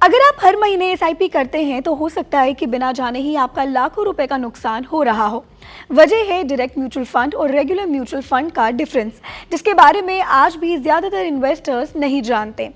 अगर आप हर महीने एसआईपी करते हैं तो हो सकता है कि बिना जाने ही आपका लाखों रुपए का नुकसान हो रहा हो। वजह है डायरेक्ट म्यूचुअल फंड और रेगुलर म्यूचुअल फंड का डिफरेंस, जिसके बारे में आज भी ज़्यादातर इन्वेस्टर्स नहीं जानते।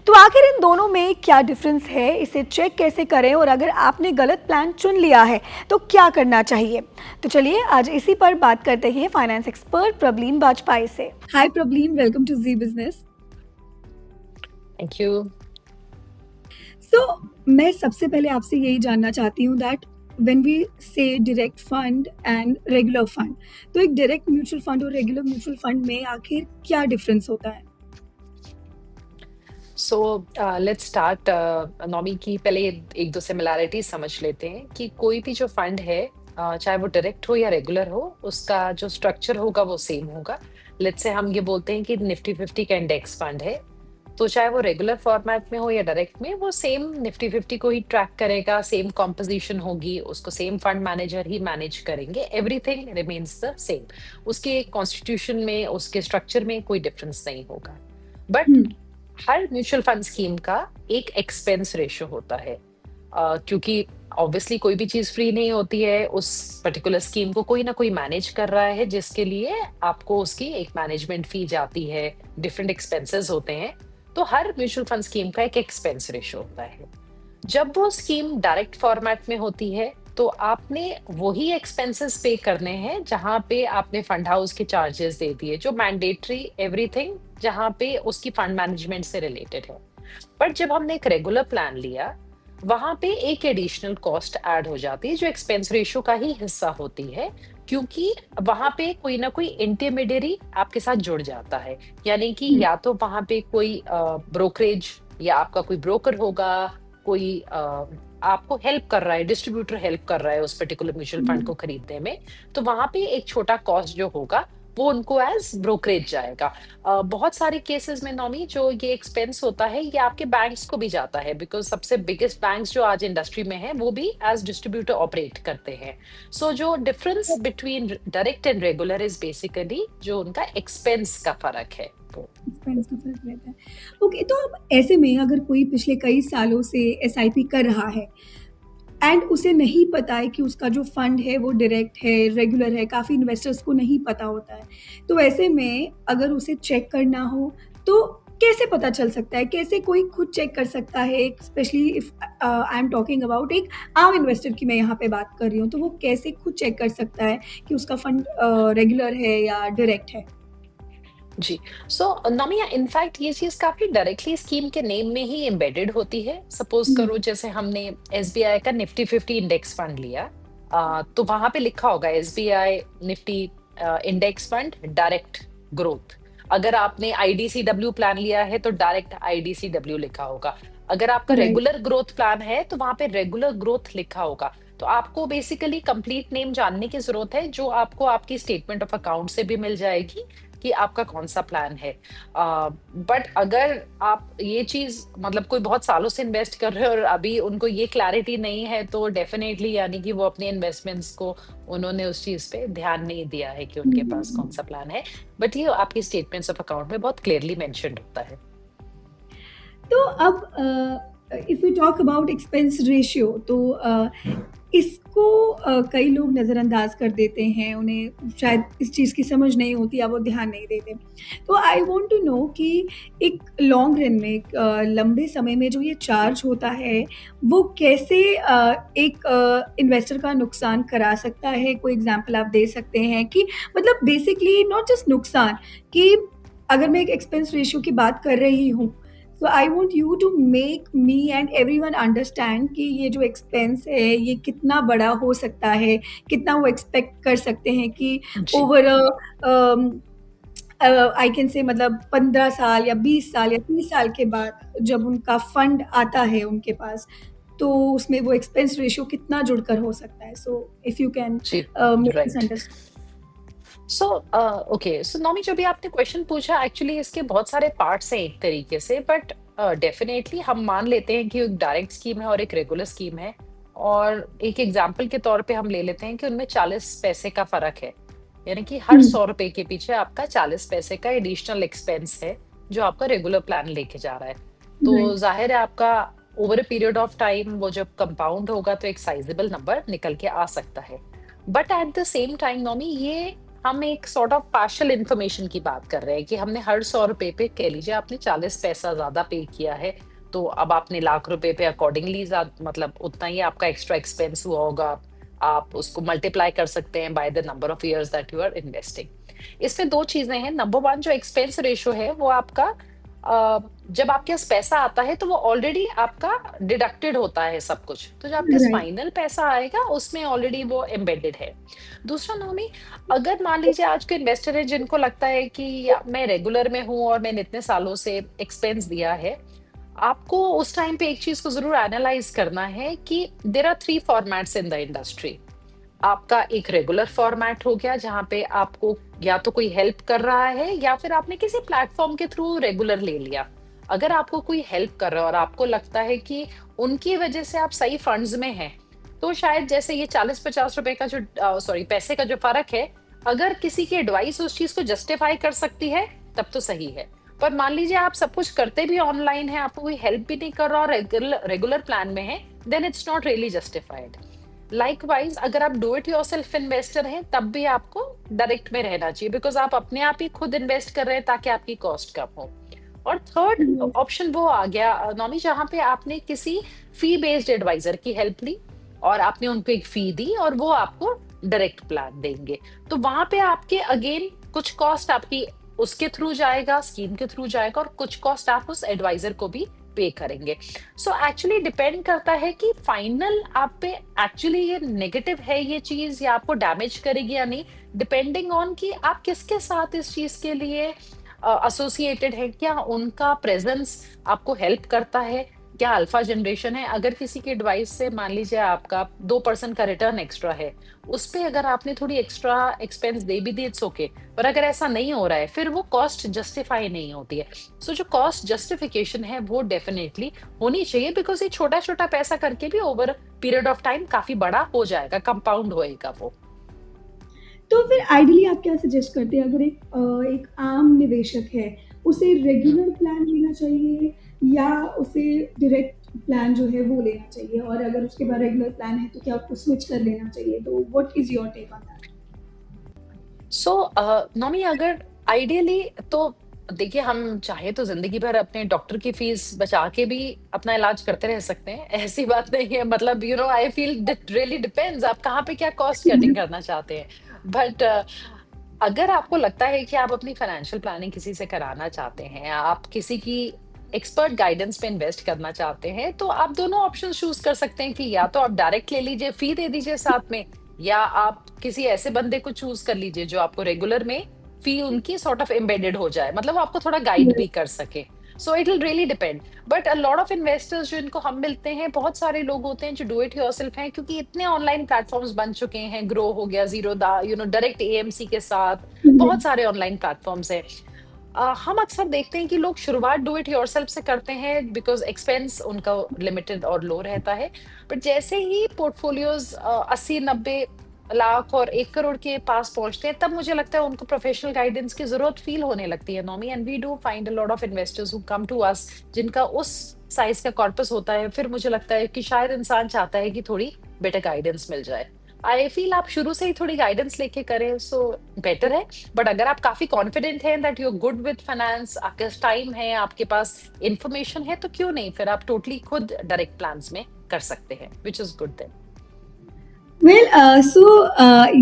तो आखिर इन दोनों में क्या डिफरेंस है, इसे चेक कैसे करें और अगर आपने गलत प्लान चुन लिया है तो क्या करना चाहिए। तो चलिए आज इसी पर बात करते हैं फाइनेंस एक्सपर्ट प्रबलीन बाजपाई से। Hi Prableen, welcome to Zee Business. Thank you. So मैं सबसे पहले आपसे यही जानना चाहती हूँ that when we say direct fund and regular fund, तो एक डायरेक्ट म्यूचुअल फंड और रेगुलर म्यूचुअल फंड में आखिर क्या डिफरेंस होता है? सो लेट्स स्टार्ट नॉमी की पहले एक दो सिमिलैरिटीज समझ लेते हैं कि कोई भी जो फंड है, चाहे वो डायरेक्ट हो या रेगुलर हो, उसका जो स्ट्रक्चर होगा वो सेम होगा। लेट्स से हम ये बोलते हैं कि निफ्टी 50 का इंडेक्स फंड है, तो चाहे वो रेगुलर फॉर्मेट में हो या डायरेक्ट में, वो सेम निफ्टी 50 को ही ट्रैक करेगा, सेम कॉम्पोजिशन होगी, उसको सेम फंड मैनेजर ही मैनेज करेंगे, एवरीथिंग रिमेन्स द सेम। उसके कॉन्स्टिट्यूशन में, उसके स्ट्रक्चर में कोई डिफरेंस नहीं होगा। But hmm. Her mutual fund scheme का एक एक्सपेंस रेशियो होता है, क्योंकि ऑब्वियसली कोई भी चीज फ्री नहीं होती है। उस पर्टिकुलर स्कीम को कोई ना कोई मैनेज कर रहा है, जिसके लिए आपको उसकी एक मैनेजमेंट फी जाती है, डिफरेंट एक्सपेंसेस होते हैं। तो हर म्यूचुअल फंड स्कीम का एक एक्सपेंस रेशियो होता है। जब वो स्कीम डायरेक्ट फॉर्मेट में होती है, तो आपने वही एक्सपेंसेस पे करने हैं जहां पे आपने फंड हाउस के चार्जेस दे दिए, जो मैंडेटरी एवरीथिंग, जहां पे उसकी फंड मैनेजमेंट से रिलेटेड है। बट जब हमने एक रेगुलर प्लान लिया, वहां पे एक एडिशनल कॉस्ट ऐड हो जाती है, जो एक्सपेंस रेशियो का ही हिस्सा होती है, क्योंकि वहां पे कोई ना कोई इंटरमीडियरी आपके साथ जुड़ जाता है। यानी कि हम्म। या तो वहां पे कोई ब्रोकरेज या आपका कोई ब्रोकर होगा, कोई आपको हेल्प कर रहा है, डिस्ट्रीब्यूटर हेल्प कर रहा है उस पर्टिकुलर म्यूचुअल फंड हम्म। को खरीदने में, तो वहां पे एक छोटा कॉस्ट जो होगा वो उनको एज ब्रोकरेज जाएगा। बहुत सारे केसेस में नॉमी जो ये एक्सपेंस होता है, ये आपके बैंक्स को भी जाता है, बिकॉज सबसे बिगेस्ट बैंक्स जो आज इंडस्ट्री में है वो भी एज डिस्ट्रीब्यूटर ऑपरेट करते हैं। सो जो difference between direct and regular is basically जो उनका एक्सपेंस का फर्क है वो। एक्सपेंस का फर्क रहता है। ओके, तो अब ऐसे में अगर कोई पिछले कई सालों से एसआईपी कर रहा है एंड उसे नहीं पता है कि उसका जो फंड है वो डायरेक्ट है, रेगुलर है, काफ़ी इन्वेस्टर्स को नहीं पता होता है, तो ऐसे में अगर उसे चेक करना हो तो कैसे पता चल सकता है? कैसे कोई खुद चेक कर सकता है? Specially if I am talking about एक आम इन्वेस्टर की मैं यहाँ पे बात कर रही हूँ, तो वो कैसे खुद चेक कर सकता है कि उसका फंड रेगुलर है या डायरेक्ट है? जी। सो नोमिया, इनफैक्ट ये चीज काफी डायरेक्टली स्कीम के नेम में ही एम्बेडेड होती है। सपोज हम्म। करो जैसे हमने एसबीआई का निफ्टी 50 इंडेक्स फंड लिया, तो वहां पे लिखा होगा SBI Nifty index fund direct growth. अगर आपने आईडीसीडब्ल्यू प्लान लिया है तो डायरेक्ट आईडीसीडब्ल्यू लिखा होगा। अगर आपका राइट। रेगुलर ग्रोथ प्लान है तो वहां पे रेगुलर ग्रोथ लिखा होगा। तो आपको बेसिकली कंप्लीट नेम जानने की जरूरत है, जो आपको आपकी स्टेटमेंट ऑफ अकाउंट से भी मिल जाएगी कि आपका कौन सा प्लान है। बट अगर आप ये चीज मतलब कोई बहुत सालों से इन्वेस्ट कर रहे हैं और अभी उनको ये क्लैरिटी नहीं है, तो डेफिनेटली यानी कि वो अपने इन्वेस्टमेंट्स को उन्होंने उस चीज पे ध्यान नहीं दिया है कि उनके पास कौन सा प्लान है। बट ये आपकी स्टेटमेंट्स ऑफ अकाउंट में बहुत क्लियरली मेंशन्ड होता है। तो अब if you talk about expense ratio, तो इसको कई लोग नज़रअंदाज कर देते हैं, उन्हें शायद इस चीज़ की समझ नहीं होती या वो ध्यान नहीं देते। तो आई वांट टू नो कि एक लॉन्ग रन में, एक लंबे समय में जो ये चार्ज होता है, वो कैसे एक इन्वेस्टर का नुकसान करा सकता है? कोई एग्ज़ाम्पल आप दे सकते हैं कि मतलब बेसिकली नॉट जस्ट नुकसान, कि अगर मैं एक एक्सपेंस रेशियो की बात कर रही हूँ, तो I want you to make me and everyone understand कि ये जो एक्सपेंस है ये कितना बड़ा हो सकता है, कितना वो एक्सपेक्ट कर सकते हैं कि जी। ओवर आई कैन से मतलब 15 साल या 20 साल या 30 साल के बाद जब उनका फंड आता है उनके पास, तो उसमें वो एक्सपेंस रेशियो कितना जुड़कर हो सकता है? सो इफ यू कैन जी। Make us right. Understand. So okay, so Nomi, जो भी आपने क्वेश्चन पूछा, एक्चुअली इसके बहुत सारे पार्ट्स हैं एक तरीके से, बट डेफिनेटली हम मान लेते हैं कि एक डायरेक्ट स्कीम है और एक रेगुलर स्कीम है, और एक एग्जांपल के तौर पे हम ले लेते हैं कि उनमें 40 पैसे का फर्क है। यानी कि हर हुँ। 100 रुपए के पीछे आपका 40 पैसे का एडिशनल एक्सपेंस है, जो आपका रेगुलर प्लान लेके जा रहा है। तो राइट। जाहिर है आपका over a period of time वो जब कंपाउंड होगा तो एक साइजेबल नंबर निकल के आ सकता है। But at the same time Nomi, ये हम एक सॉर्ट ऑफ पार्शियल इन्फॉर्मेशन की बात कर रहे हैं कि हमने हर 100 रुपए पे कह लीजिए आपने 40 पैसा ज्यादा पे किया है, तो अब आपने लाख रुपए पे अकॉर्डिंगली मतलब उतना ही आपका एक्स्ट्रा एक्सपेंस हुआ होगा। आप उसको मल्टीप्लाई कर सकते हैं by the number of years that you are investing. इसमें दो चीजें हैं। नंबर वन, जो एक्सपेंस रेशो है वो आपका जब आपके पास पैसा आता है तो वो ऑलरेडी आपका डिडक्टेड होता है सब कुछ, तो जो आपके राइट। फाइनल पैसा आएगा उसमें ऑलरेडी वो एम्बेडेड है। दूसरा नॉमी, अगर मान लीजिए आज के इन्वेस्टर है जिनको लगता है कि मैं रेगुलर में हूँ और मैंने इतने सालों से एक्सपेंस दिया है, आपको उस टाइम पे एक चीज को जरूर एनालाइज करना है कि there are 3 formats in the industry. आपका एक रेगुलर फॉर्मेट हो गया जहाँ पे आपको या तो कोई हेल्प कर रहा है या फिर आपने किसी प्लेटफॉर्म के थ्रू रेगुलर ले लिया। अगर आपको कोई हेल्प कर रहा है और आपको लगता है कि उनकी वजह से आप सही फंड्स में हैं, तो शायद जैसे ये 40-50 रुपए का जो सॉरी पैसे का जो फर्क है, अगर किसी की एडवाइस उस चीज को जस्टिफाई कर सकती है तब तो सही है। पर मान लीजिए आप सब कुछ करते भी ऑनलाइन है, आपको कोई हेल्प भी नहीं कर रहा और रेगुलर रेगुलर प्लान में है, then it's not really justified. Likewise अगर आप डू इट योरसेल्फ इन्वेस्टर हैं तब भी आपको डायरेक्ट में रहना चाहिए, बिकॉज आप अपने आप ही खुद इन्वेस्ट कर रहे हैं ताकि आपकी कॉस्ट कम हो। और थर्ड Yes. ऑप्शन वो आ गया नॉमी, जहां पे आपने किसी फी बेस्ड एडवाइजर की हेल्प ली और आपने उनको एक फी दी और वो आपको डायरेक्ट प्लान देंगे। तो वहां पे आपके अगेन कुछ कॉस्ट आपकी उसके थ्रू जाएगा, स्कीम के थ्रू जाएगा, और कुछ कॉस्ट आप उस एडवाइजर को भी पे करेंगे। सो एक्चुअली डिपेंड करता है कि फाइनल आप पे एक्चुअली ये नेगेटिव है ये चीज या आपको डैमेज करेगी या नहीं, डिपेंडिंग ऑन कि आप किसके साथ इस चीज के लिए एसोसिएटेड है। क्या उनका प्रेजेंस आपको हेल्प करता है, क्या अल्फा जनरेशन है। अगर किसी की एडवाइस से मान लीजिए आपका 2% का रिटर्न एक्स्ट्रा है, उस पे अगर आपने थोड़ी एक्स्ट्रा एक्सपेंस दे भी दी, इट्स ओके। पर अगर ऐसा नहीं हो रहा है फिर वो कॉस्ट जस्टिफाई नहीं होती है। सो जो कॉस्ट जस्टिफिकेशन है वो डेफिनेटली होनी चाहिए, बिकॉज ये छोटा छोटा पैसा करके भी ओवर पीरियड ऑफ टाइम काफी बड़ा हो जाएगा, कंपाउंड होएगा वो। तो फिर आइडियली आप क्या सजेस्ट करते हैं, अगर एक आम निवेशक है, उसे रेगुलर प्लान लेना चाहिए या उसे डायरेक्ट प्लान जो है वो लेना चाहिए, और अगर उसके बाद रेगुलर प्लान है तो क्या उसको स्विच कर लेना चाहिए? तो what is your take on that? So Nomi, अगर आइडियली तो देखिए, हम चाहे तो जिंदगी भर अपने डॉक्टर की फीस बचा के भी अपना इलाज करते रह सकते हैं, ऐसी बात नहीं है। मतलब I feel that really depends आप कहाँ पे क्या कॉस्ट कटिंग करना चाहते हैं। बट अगर आपको लगता है कि आप अपनी फाइनेंशियल प्लानिंग किसी से कराना चाहते हैं, आप किसी की एक्सपर्ट गाइडेंस पे इन्वेस्ट करना चाहते हैं, तो आप दोनों ऑप्शन चूज कर सकते हैं कि या तो आप डायरेक्ट ले लीजिए, फी दे दीजिए साथ में, या आप किसी ऐसे बंदे को चूज कर लीजिए जो आपको रेगुलर में फी उनकी सॉर्ट ऑफ एम्बेडेड हो जाए, मतलब वो आपको थोड़ा गाइड भी कर सके। So it will really depend. But a lot of investors जो इनको हम मिलते हैं, बहुत सारे लोग होते हैं जो डू इट योरसेल्फ हैं, क्योंकि इतने ऑनलाइन प्लेटफॉर्म्स बन चुके हैं, ग्रो हो गया, जीरो दा डायरेक्ट एएमसी के साथ, बहुत सारे ऑनलाइन प्लेटफॉर्म्स हैं। हम अक्सर देखते हैं कि लोग शुरुआत डू इट योरसेल्फ से करते हैं बिकॉज एक्सपेंस उनका लिमिटेड और लो रहता है। बट जैसे ही पोर्टफोलियोज 80-90 लाख और 1 करोड़ के पास पहुंचते हैं, तब मुझे लगता है उनको प्रोफेशनल गाइडेंस की जरूरत फील होने लगती है नॉमी। And we do find a lot of investors who come to us जिनका उस साइज का कॉर्पस होता है। फिर मुझे लगता है कि शायद इंसान चाहता है कि थोड़ी बेटर गाइडेंस मिल जाए। आई फील आप शुरू से ही थोड़ी गाइडेंस लेके करें सो बेटर है। बट अगर आप काफी कॉन्फिडेंट हैं that you are good with finance, आपके पास टाइम है, आपके पास इंफॉर्मेशन है, तो क्यों नहीं, फिर आप टोटली खुद डायरेक्ट प्लान्स में कर सकते हैं, which is good then. Well, so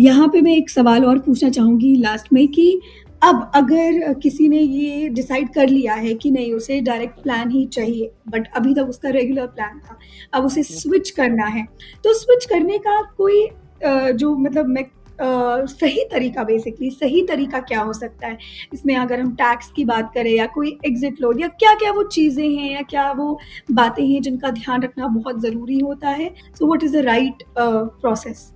यहाँ पे मैं एक सवाल और पूछना चाहूँगी लास्ट में कि अब अगर किसी ने ये डिसाइड कर लिया है कि नहीं, उसे डायरेक्ट प्लान ही चाहिए, बट अभी तक उसका रेगुलर प्लान था, अब उसे स्विच करना है, तो स्विच करने का कोई जो मतलब मैं सही तरीका, बेसिकली सही तरीका क्या हो सकता है? इसमें अगर हम टैक्स की बात करें या कोई एग्जिट लोड, या क्या-क्या वो चीज़ें हैं या क्या वो बातें हैं जिनका ध्यान रखना बहुत ज़रूरी होता है? So what is the right process?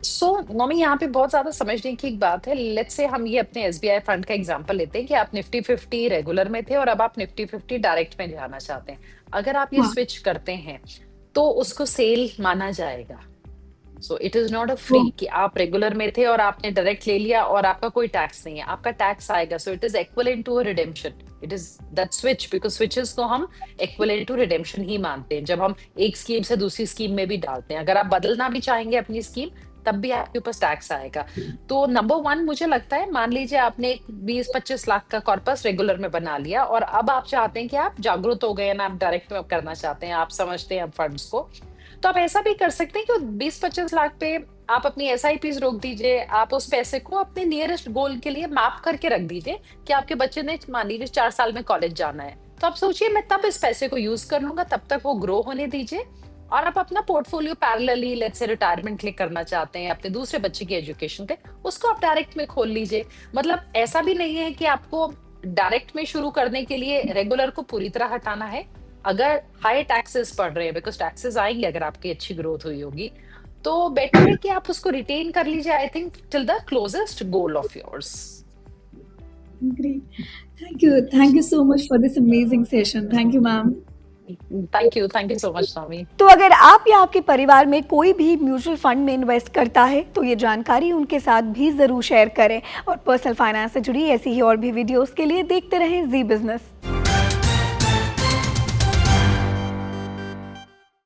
So mummy, यहाँ पे बहुत ज्यादा समझने की एक बात है। लेट्स से हम ये अपने एसबीआई फंड का एग्जांपल लेते हैं कि आप निफ्टी 50 रेगुलर में थे और अब आप निफ्टी 50 डायरेक्ट में जाना चाहते हैं। अगर आप ये हाँ, स्विच करते हैं तो उसको सेल माना जाएगा। सो इट इज नॉट अ वो फ्री कि आप रेगुलर में थे और आपने डायरेक्ट ले लिया और आपका कोई टैक्स नहीं है, आपका टैक्स आएगा। So it is equivalent to a redemption. It is that switch, because switches को हम इक्विवेलेंट टू रिडेम्पशन ही मानते हैं जब हम एक स्कीम से दूसरी स्कीम में भी डालते हैं। अगर आप बदलना भी चाहेंगे अपनी स्कीम, तब भी आपके ऊपर टैक्स आएगा। तो नंबर वन मुझे लगता है, मान लीजिए आपने 20-25 लाख का कॉर्पस रेगुलर में बना लिया और अब आप चाहते हैं कि आप जागरूक हो गए ना, आप डायरेक्ट में करना चाहते हैं, आप समझते हैं अब फंड्स को, तो आप ऐसा भी कर सकते हैं कि 20-25 लाख पे आप अपनी एसआईपीज रोक दीजिए। आप उस पैसे को अपने नियरेस्ट गोल के लिए मैप करके रख दीजिए कि आपके बच्चे ने मान लीजिए 4 साल में कॉलेज जाना है, तो आप सोचिए मैं तब इस पैसे को यूज कर लूंगा, तब तक वो ग्रो होने दीजिए और आप अपना portfolio parallelly, let's say retirement के लिए करना चाहते हैं अपने दूसरे बच्चे की एजुकेशन पे, उसको आप डायरेक्ट में खोल लीजिए। मतलब ऐसा भी नहीं है कि आपको डायरेक्ट में शुरू करने के लिए रेगुलर को पूरी तरह हटाना है। अगर हाई टैक्सेस पड़ रहे हैं, बिकॉज टैक्सेस आएंगे अगर आपकी अच्छी ग्रोथ हुई होगी, तो बेटर है कि आप उसको रिटेन कर लीजिए, I think till the closest goal of yours. Great, thank you so much for this amazing session. Thank you ma'am. Thank you so much Swami. तो अगर आप या आपके परिवार में कोई भी म्यूचुअल फंड में इन्वेस्ट करता है तो ये जानकारी उनके साथ भी ज़रूर शेयर करें और पर्सनल फाइनेंस से जुड़ी ऐसी ही और भी वीडियोस के लिए देखते रहें जी बिजनेस।